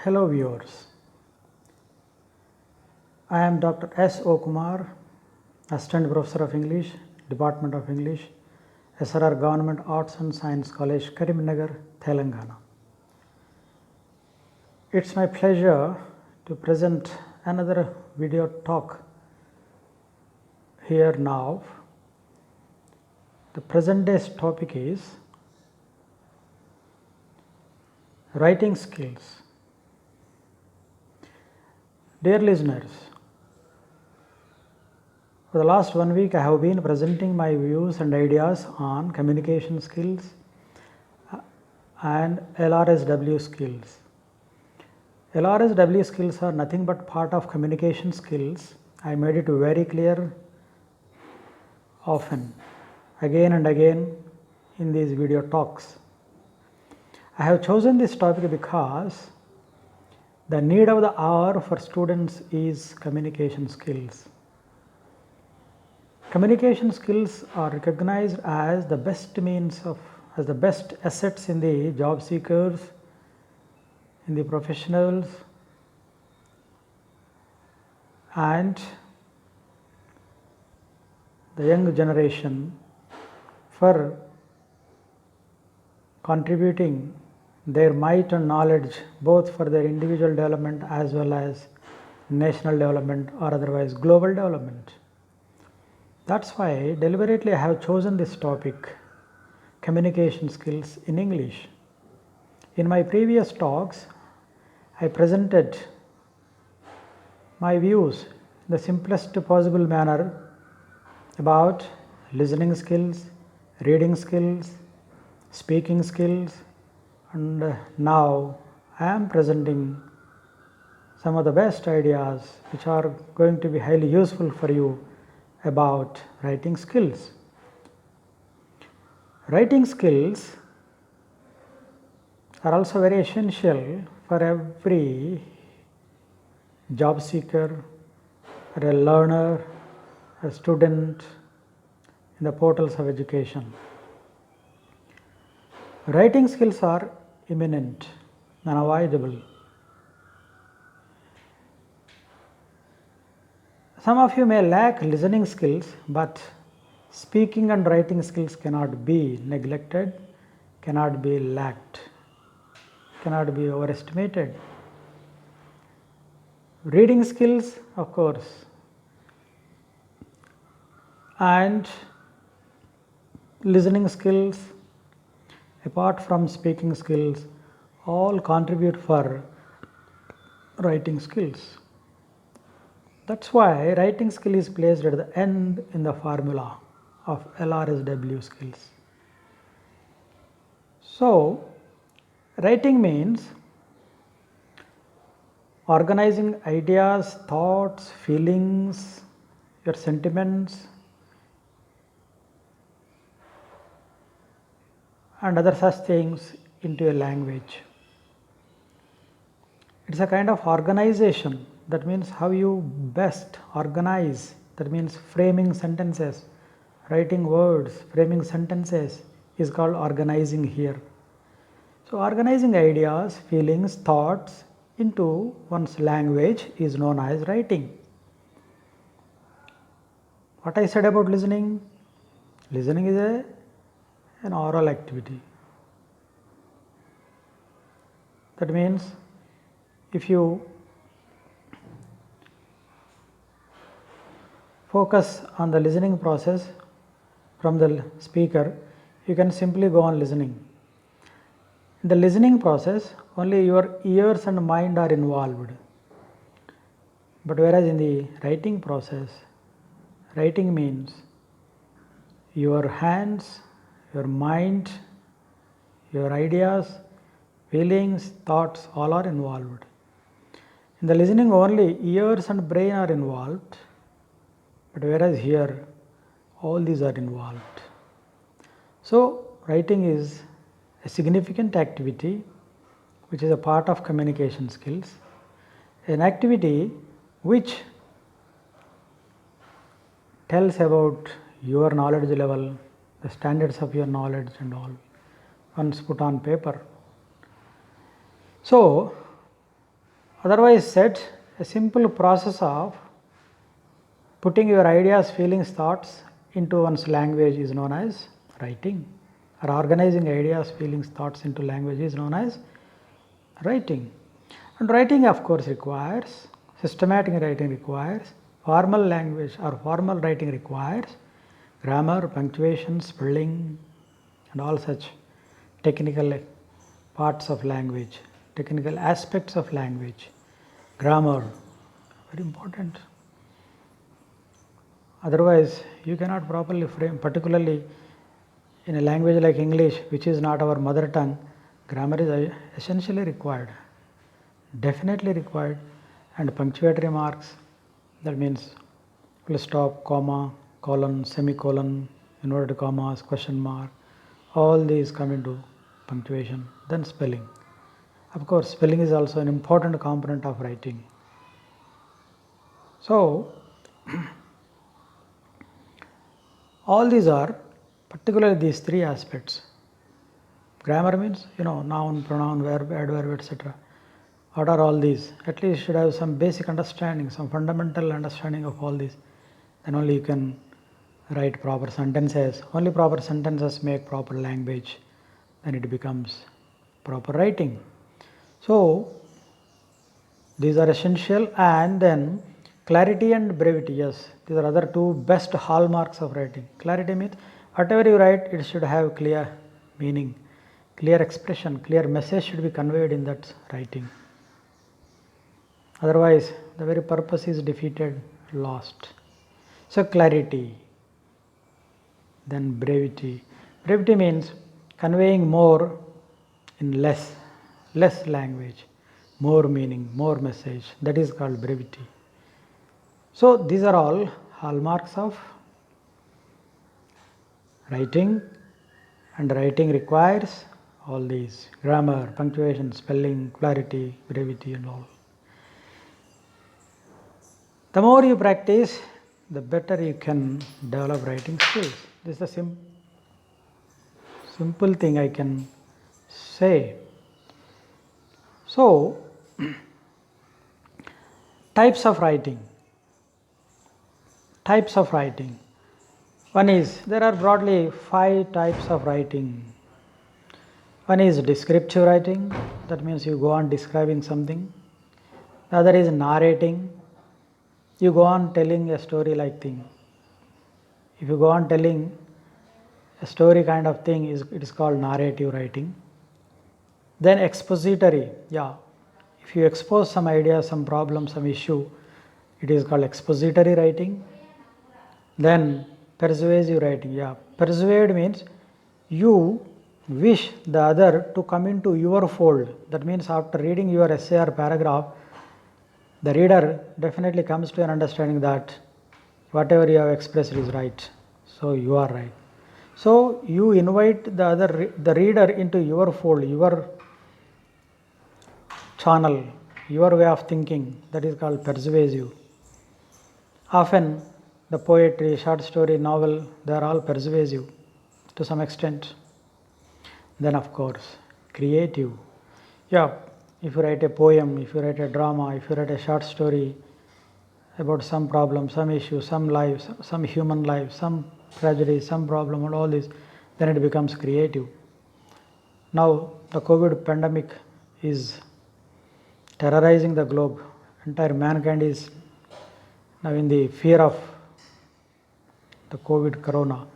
Hello viewers, I am Dr. S. O. Kumar, Assistant Professor of English, Department of English, SRR Government Arts and Science College, Karimnagar, Telangana. It's my pleasure to present another video talk here now. The present day's topic is writing skills. Dear listeners, for the last 1 week I have been presenting my views and ideas on communication skills and LRSW skills. LRSW skills are nothing but part of communication skills. I made it very clear often, again and again in these video talks. I have chosen this topic because the need of the hour for students is communication skills. Communication skills are recognized as the best as the best assets in the job seekers, in the professionals, and the young generation for contributing their might and knowledge both for their individual development as well as national development or otherwise global development. That's why deliberately I have chosen this topic, communication skills in English. In my previous talks, I presented my views in the simplest possible manner about listening skills, reading skills, speaking skills, and now I am presenting some of the best ideas which are going to be highly useful for you about writing skills. Writing skills are also very essential for every job seeker, or a learner, a student in the portals of education. Writing skills are imminent, unavoidable. Some of you may lack listening skills, but speaking and writing skills cannot be neglected, cannot be lacked, cannot be overestimated. Reading skills, of course, and listening skills, apart from speaking skills, all contribute for writing skills. That's why writing skill is placed at the end in the formula of LRSW skills. So, writing means organizing ideas, thoughts, feelings, your sentiments, and other such things into a language. It's a kind of organization. That means how you best organize. That means framing sentences, writing words, framing sentences is called organizing here. So organizing ideas, feelings, thoughts into one's language is known as writing. What I said about listening? Listening is an oral activity. That means if you focus on the listening process from the speaker, you can simply go on listening. In the listening process, only your ears and mind are involved. But whereas in the writing process, writing means your hands, your mind, your ideas, feelings, thoughts, all are involved. In the listening only ears and brain are involved, but whereas here all these are involved. So writing is a significant activity which is a part of communication skills, an activity which tells about your knowledge level, the standards of your knowledge and all, once put on paper. So Otherwise said, a simple process of putting your ideas, feelings, thoughts into one's language is known as writing, or organizing ideas, feelings, thoughts into language is known as writing. And writing, of course, requires systematic writing, requires formal language, or formal writing requires grammar, punctuation, spelling, and all such technical parts of language, technical aspects of language. Grammar, very important. Otherwise, you cannot properly frame, particularly in a language like English, which is not our mother tongue. Grammar is essentially required, definitely required, and punctuatory marks, that means full stop, comma, colon, semicolon, inverted commas, question mark, all these come into punctuation. Then spelling. Of course, spelling is also an important component of writing. So, all these are, particularly these three aspects. Grammar means, noun, pronoun, verb, adverb, etc. What are all these? At least you should have some basic understanding, some fundamental understanding of all these. Then only you can write proper sentences. Only proper sentences make proper language. Then it becomes proper writing. So, these are essential. And then clarity and brevity, yes, these are other two best hallmarks of writing. Clarity means whatever you write, it should have clear meaning, clear expression, clear message should be conveyed in that writing. Otherwise, the very purpose is defeated, lost. So, clarity, then brevity. Brevity means conveying more in less language, more meaning, more message. That is called brevity. So, these are all hallmarks of writing, and writing requires all these: grammar, punctuation, spelling, clarity, brevity, and all. The more you practice, the better you can develop writing skills. This is a simple thing I can say. So, types of writing. Types of writing. One is, there are broadly 5 types of writing. One is descriptive writing, that means you go on describing something. The other is narrating, you go on telling a story like thing. If you go on telling a story kind of thing, it is called narrative writing. Then expository, if you expose some idea, some problem, some issue, it is called expository writing. Then persuasive writing, persuade means you wish the other to come into your fold. That means after reading your essay or paragraph, the reader definitely comes to an understanding that whatever you have expressed is right, so you are right. So you invite the reader into your fold, your channel, your way of thinking. That is called persuasive. Often the poetry, short story, novel, they are all persuasive to some extent. Then of course, creative. If you write a poem, if you write a drama, if you write a short story about some problem, some issue, some life, some human life, some tragedy, some problem, and all this, then it becomes creative. Now the COVID pandemic is terrorizing the globe. Entire mankind is now in the fear of the COVID corona.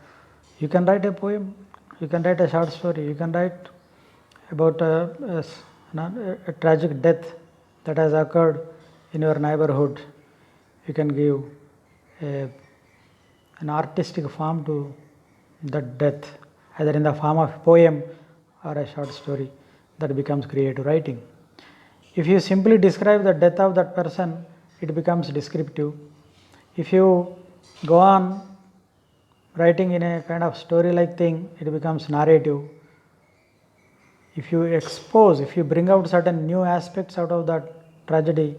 You can write a poem, you can write a short story, you can write about a tragic death that has occurred in your neighborhood. You can give an artistic form to that death, either in the form of a poem or a short story. That becomes creative writing. If you simply describe the death of that person, it becomes descriptive. If you go on writing in a kind of story-like thing, it becomes narrative. If you bring out certain new aspects out of that tragedy,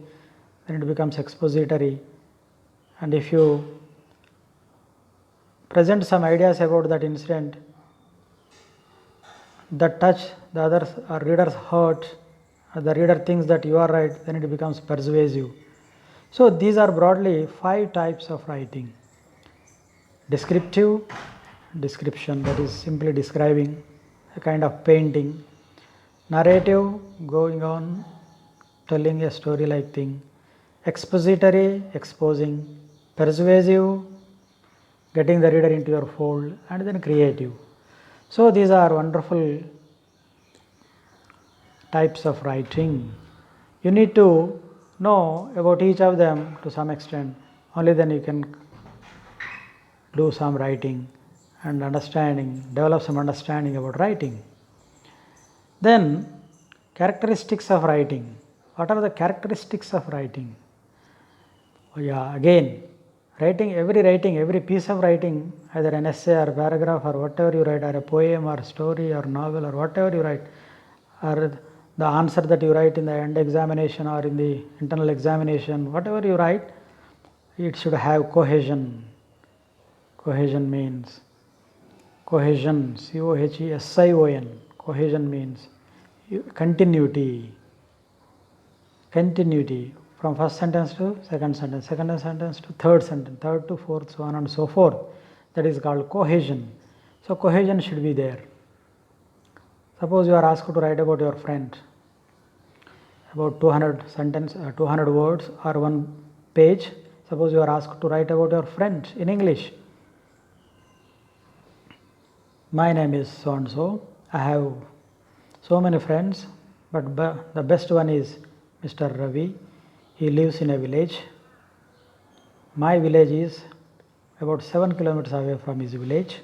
then it becomes expository. And if you present some ideas about that incident that touch the other reader's heart the reader thinks that you are right, then it becomes persuasive. So these are broadly 5 types of writing. Descriptive, description, that is simply describing, a kind of painting. Narrative, going on telling a story like thing. Expository, exposing. Persuasive, getting the reader into your fold. And then creative. So these are wonderful types of writing. You need to know about each of them to some extent, only then you can do some writing and understanding, develop some understanding about writing. Then characteristics of writing. What are the characteristics of writing? Again, every piece of writing, either an essay or paragraph or whatever you write, or a poem or story or novel or whatever you write, or the answer that you write in the end examination or in the internal examination, whatever you write, it should have cohesion. Cohesion means cohesion, C-O-H-E-S-I-O-N. Cohesion means continuity. Continuity from first sentence to second sentence to third sentence, third to fourth, so on and so forth. That is called cohesion. So cohesion should be there. Suppose you are asked to write about your friend, about 200 words or 1 page. Suppose you are asked to write about your friend in English. My name is so and so. I have so many friends, but the best one is Mr. Ravi. He lives in a village. My village is about 7 kilometers away from his village.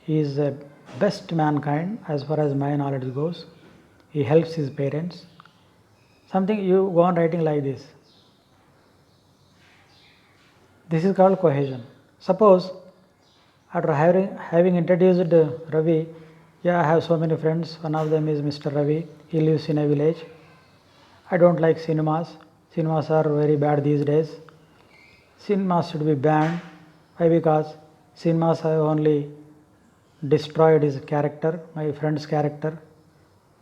He is the best mankind as far as my knowledge goes. He helps his parents. Something you go on writing like this. This is called cohesion. Suppose after having introduced Ravi, I have so many friends. One of them is Mr. Ravi. He lives in a village. I don't like cinemas. Cinemas are very bad these days. Cinemas should be banned. Why? Because cinemas have only destroyed his character, my friend's character.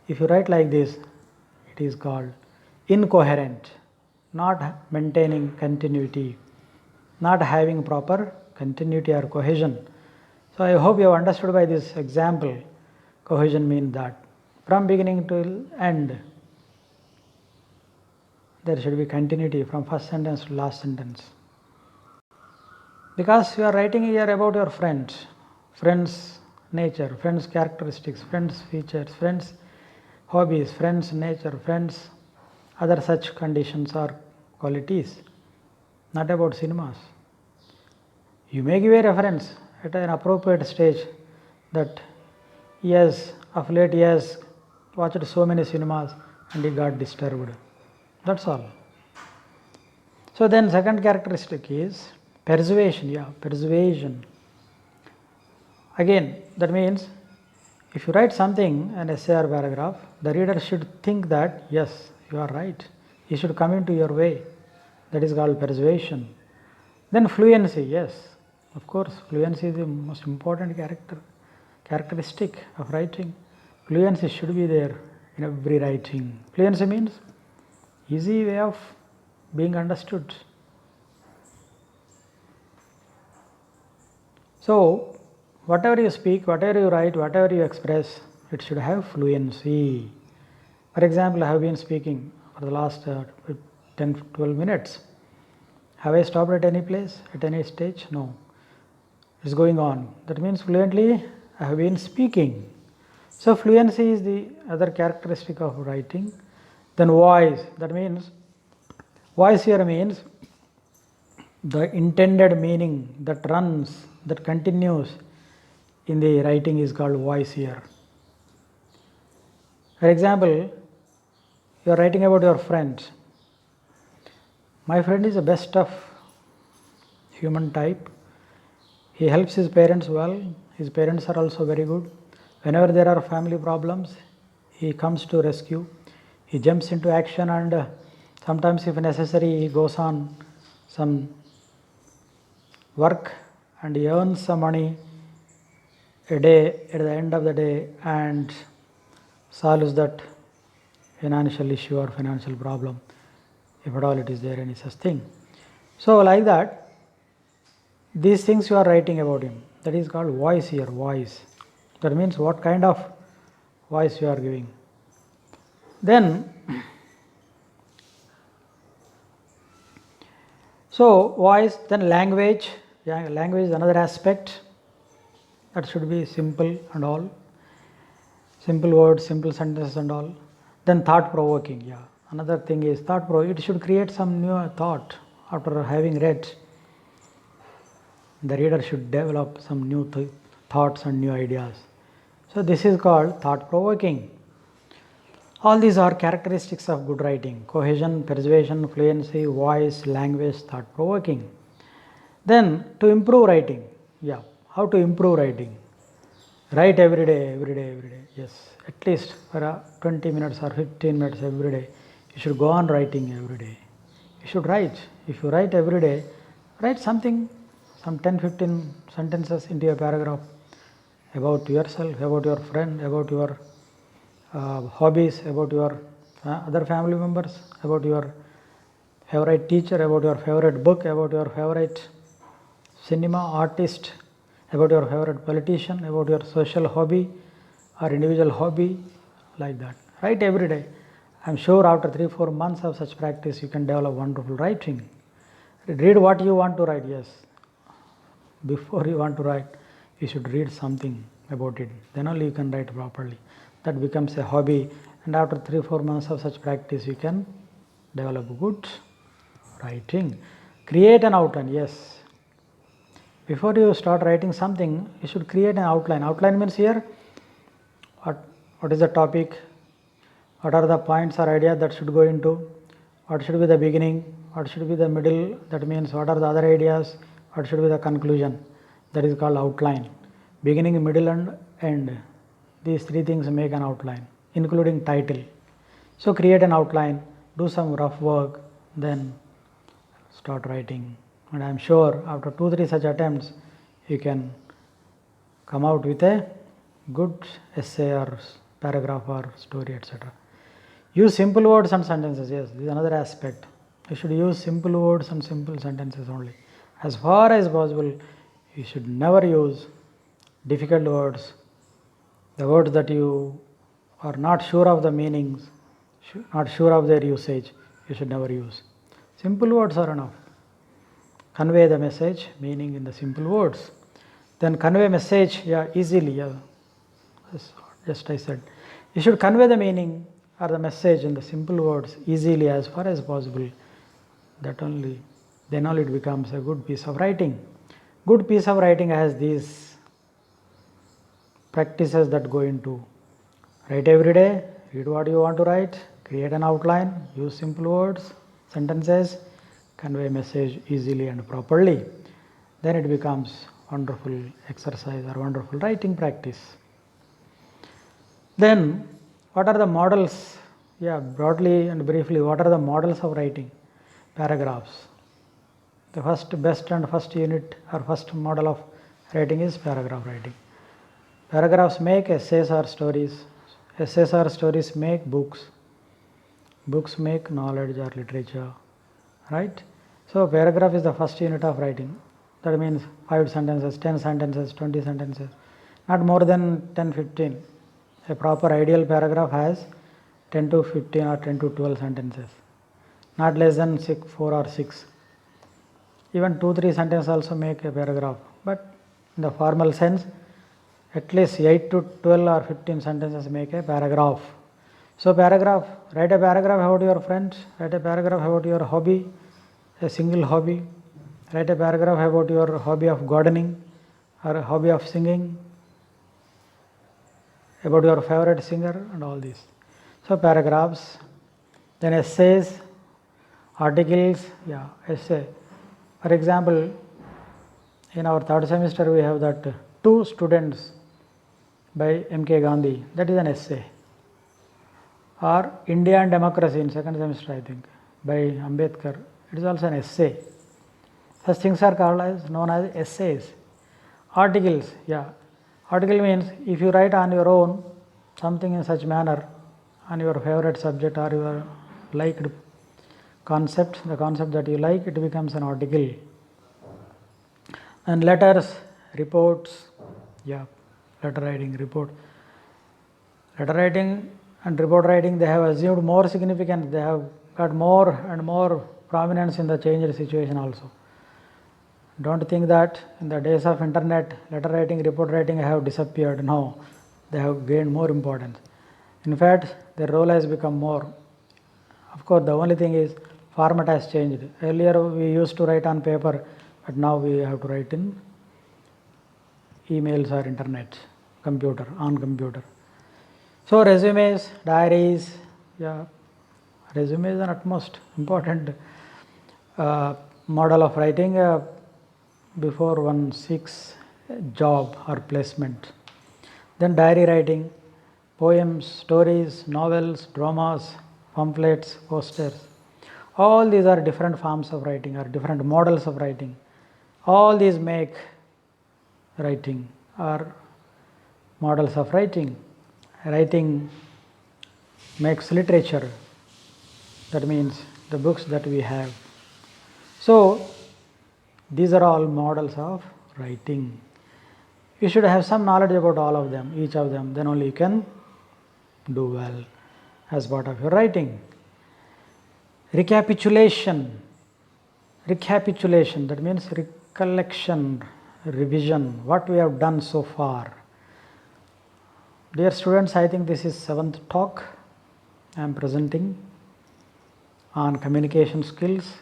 If you write like this, it is called incoherent, not maintaining continuity, not having proper continuity or cohesion. So I hope you have understood by this example. Cohesion means that from beginning to end, there should be continuity from first sentence to last sentence. Because you are writing here about your friends, friends' nature, friends' characteristics, friends' features, friends' hobbies, friends' nature, friends' other such conditions or qualities, not about cinemas. You may give a reference at an appropriate stage that yes, of late he has watched so many cinemas and he got disturbed. That's all. So then second characteristic is persuasion. Persuasion. Again, that means if you write something, an essay or paragraph, the reader should think that yes, you are right. He should come into your way. That is called persuasion. Then fluency. Yes, of course, fluency is the most important characteristic of writing. Fluency should be there in every writing. Fluency means easy way of being understood. So whatever you speak, whatever you write, whatever you express, it should have fluency. For example, I have been speaking for the last 10-12 minutes. Have I stopped at any place, at any stage? No. It's going on. That means fluently I have been speaking. So fluency is the other characteristic of writing. Then voice. That means, voice here means the intended meaning that runs, that continues in the writing is called voice here. For example, you are writing about your friend. My friend is the best of human type. He helps his parents well. His parents are also very good. Whenever there are family problems, he comes to rescue. He jumps into action, and sometimes if necessary he goes on some work and he earns some money a day at the end of the day and solves that financial issue or financial problem, if at all it is there any such thing. So like that, these things you are writing about him, that is called voice here, voice. That means what kind of voice you are giving. Then, so voice, then language, language is another aspect, that should be simple and all, simple words, simple sentences and all. Then thought provoking, another thing is thought provoking, it should create some new thought after having read. The reader should develop some new thoughts and new ideas. So this is called thought provoking. All these are characteristics of good writing: cohesion, persuasion, fluency, voice, language, thought provoking. Then to improve writing, how to improve writing? Write every day, yes, at least for 20 minutes or 15 minutes every day. You should go on writing every day. You should write. If you write every day, write something, some 10-15 sentences into a paragraph about yourself, about your friend, about your hobbies, about your other family members, about your favorite teacher, about your favorite book, about your favorite cinema artist, about your favorite politician, about your social hobby or individual hobby, like that. Write every day. I am sure after 3-4 months of such practice you can develop wonderful writing. Read what you want to write, yes. Before you want to write, you should read something about it. Then only you can write properly. That becomes a hobby, and after 3-4 months of such practice you can develop good writing. Create an outline, yes. Before you start writing something, you should create an outline. Outline means here, what is the topic, what are the points or ideas that should go into, what should be the beginning, what should be the middle, that means what are the other ideas, what should be the conclusion. That is called outline. Beginning, middle and end. These three things make an outline, including title. So create an outline, do some rough work, then start writing. And I am sure after 2-3 such attempts, you can come out with a good essay or paragraph or story, etc. Use simple words and sentences. Yes, this is another aspect. You should use simple words and simple sentences only. As far as possible, you should never use difficult words, the words that you are not sure of the meanings, not sure of their usage, you should never use. Simple words are enough. Convey the message, meaning in the simple words. Then convey message easily. Just I said. You should convey the meaning or the message in the simple words easily as far as possible. Then only it becomes a good piece of writing. Good piece of writing has these practices that go into: write every day, read what you want to write, create an outline, use simple words, sentences, convey message easily and properly. Then it becomes wonderful exercise or wonderful writing practice. Then what are the models? Broadly and briefly, what are the models of writing? Paragraphs. The first best and first unit or first model of writing is paragraph writing. Paragraphs make essays or stories. Essays or stories make books. Books make knowledge or literature. Right? So paragraph is the first unit of writing. That means 5 sentences, 10 sentences, 20 sentences, not more than 10-15. A proper ideal paragraph has 10 to 15 or 10 to 12 sentences, not less than 4 or 6. Even 2-3 sentences also make a paragraph, but in the formal sense, at least 8 to 12 or 15 sentences make a paragraph. So paragraph, write a paragraph about your friends, write a paragraph about your hobby, a single hobby, write a paragraph about your hobby of gardening or a hobby of singing, about your favorite singer and all this. So paragraphs, then essays, articles, essay. For example, in our 3rd semester we have that 2 students by M.K. Gandhi, that is an essay. Or India and Democracy in 2nd semester, I think, by Ambedkar, it is also an essay. Such things are called as known as essays. Articles, article means if you write on your own something in such manner, on your favorite subject or your liked concept, the concept that you like, it becomes an article. And letters, reports, yeah, letter writing, report. Letter writing and report writing, they have assumed more significance, they have got more and more prominence in the changed situation also. Don't think that in the days of internet, letter writing, report writing have disappeared. No, they have gained more importance. In fact, their role has become more. Of course, the only thing is format has changed. Earlier we used to write on paper, but now we have to write in emails or internet, computer, on computer. So resumes, diaries, yeah, resume is an utmost important model of writing before one seeks a job or placement. Then diary writing, poems, stories, novels, dramas, pamphlets, posters. All these are different forms of writing or different models of writing. All these make writing or models of writing. Writing makes literature, that means the books that we have. So these are all models of writing. You should have some knowledge about all of them, each of them, then only you can do well as part of your writing. Recapitulation, that means recollection, revision, what we have done so far. Dear students, I think this is 7th talk I am presenting on communication skills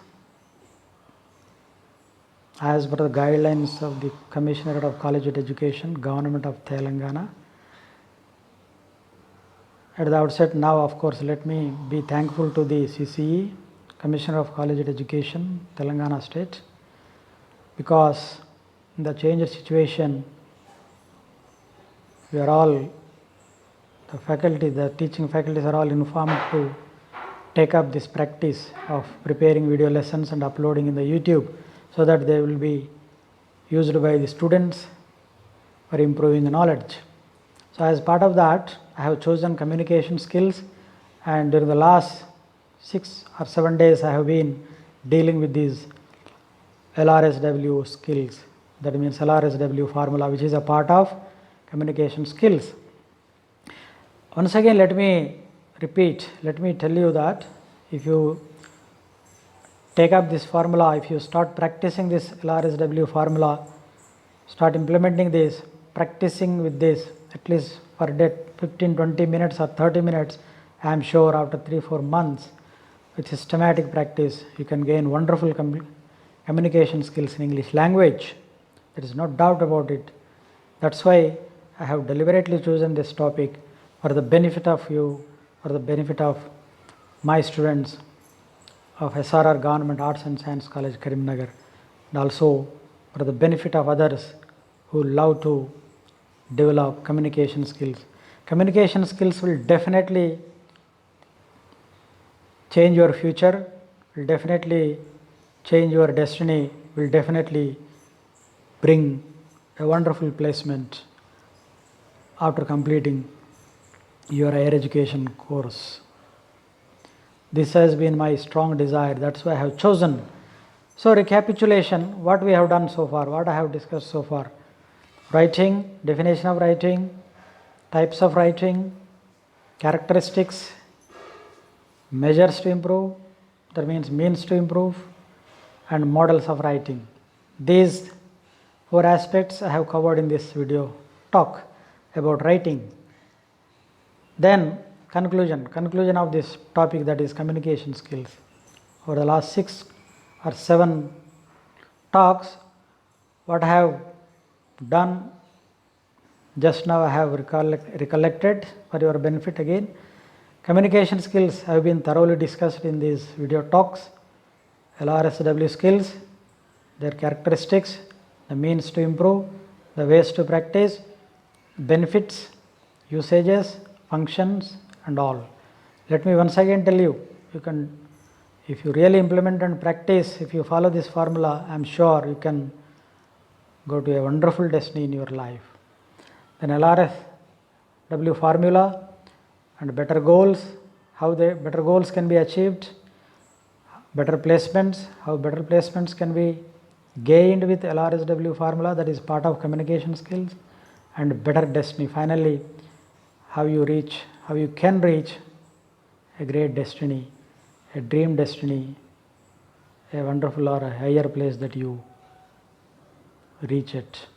as per the guidelines of the Commissionerate of Collegiate Education, Government of Telangana. At the outset now, of course, let me be thankful to the CCE, Commissioner of Collegiate Education, Telangana State, because in the changed situation, we are all, the faculty, the teaching faculties are all informed to take up this practice of preparing video lessons and uploading in the YouTube so that they will be used by the students for improving the knowledge. So as part of that, I have chosen communication skills, and during the last 6 or 7 days I have been dealing with these LRSW skills, that means LRSW formula, which is a part of communication skills. Once again, let me repeat, let me tell you that if you take up this formula, if you start practicing this LRSW formula, start implementing this, practicing with this at least per day 15-20 minutes or 30 minutes, I am sure after 3-4 months with systematic practice you can gain wonderful communication skills in English language. There is no doubt about it. That's why I have deliberately chosen this topic for the benefit of you, for the benefit of my students of SRR Government Arts and Science College, Karimnagar, and also for the benefit of others who love to develop communication skills. Communication skills will definitely change your future, will definitely change your destiny, will definitely bring a wonderful placement after completing your higher education course. This has been my strong desire, that's why I have chosen. So recapitulation, what we have done so far, what I have discussed so far. Writing, definition of writing, types of writing, characteristics, measures to improve, that means means to improve, and models of writing. These 4 aspects I have covered in this video talk about writing. Then conclusion of this topic, that is communication skills. Over the last 6 or 7 talks, what I have done just now I have recollected for your benefit again. Communication skills have been thoroughly discussed in these video talks. LRSW skills, their characteristics, the means to improve, the ways to practice, benefits, usages, functions and all. Let me once again tell you, you can, if you really implement and practice, if you follow this formula, I am sure you can go to a wonderful destiny in your life. Then LRSW formula, and better goals, how the better goals can be achieved, better placements, how better placements can be gained with LRSW formula, that is part of communication skills, and better destiny. Finally, how you can reach a great destiny, a dream destiny, a wonderful or a higher place that you reach it.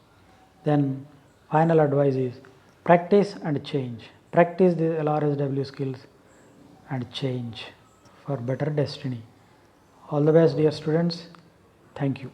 Then final advice is practice and change. Practice the LRSW skills and change for better destiny. All the best, dear students. Thank you.